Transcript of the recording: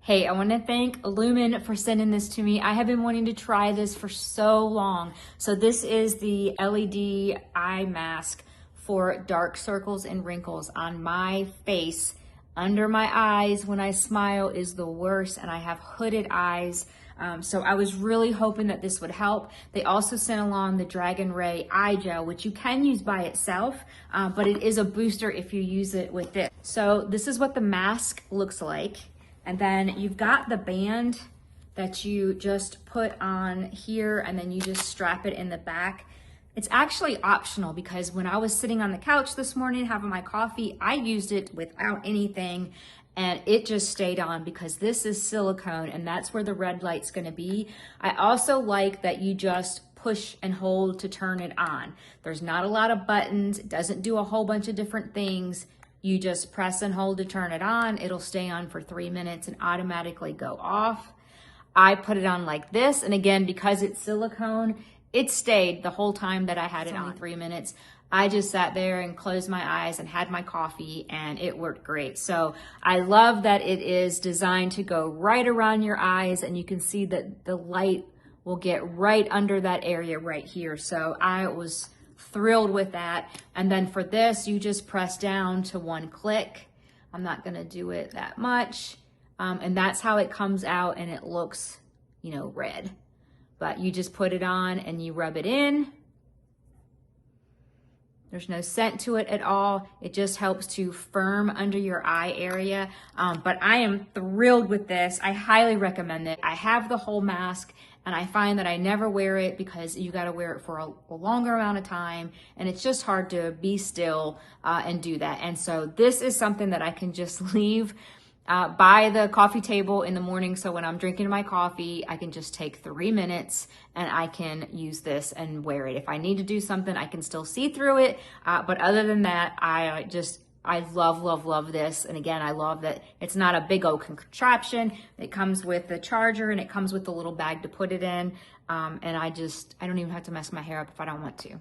Hey, I want to thank Lumen for sending this to me. I have been wanting to try this for so long. So this is the LED eye mask for dark circles and wrinkles on my face. Under my eyes when I smile is the worst, and I have hooded eyes. So I was really hoping that this would help. They also sent along the Dragon Ray eye gel, which you can use by itself, but it is a booster if you use it with this. So this is what the mask looks like. And then you've got the band that you just put on here, and then you just strap it in the back. It's actually optional because when I was sitting on the couch this morning having my coffee, I used it without anything and it just stayed on because this is silicone and that's where the red light's gonna be. I also like that you just push and hold to turn it on. There's not a lot of buttons. It doesn't do a whole bunch of different things. You just press and hold to turn it on. It'll stay on for 3 minutes and automatically go off. I put it on like this. And again, because it's silicone, it stayed the whole time that I had it on. 3 minutes. I just sat there and closed my eyes and had my coffee and it worked great. So I love that it is designed to go right around your eyes and you can see that the light will get right under that area right here. So I was thrilled with that. And then for this, you just press down to one click. I'm not gonna do it that much. And that's how it comes out and it looks, you know, red. But you just put it on and you rub it in. There's no scent to it at all. It just helps to firm under your eye area. But I am thrilled with this. I highly recommend it. I have the whole mask and I find that I never wear it because you gotta wear it for a longer amount of time and it's just hard to be still and do that. And so this is something that I can just leave by the coffee table in the morning. So when I'm drinking my coffee, I can just take 3 minutes and I can use this and wear it. If I need to do something, I can still see through it. But other than that, I love, love, love this. And again, I love that it's not a big old contraption. It comes with the charger and it comes with the little bag to put it in. And I don't even have to mess my hair up if I don't want to.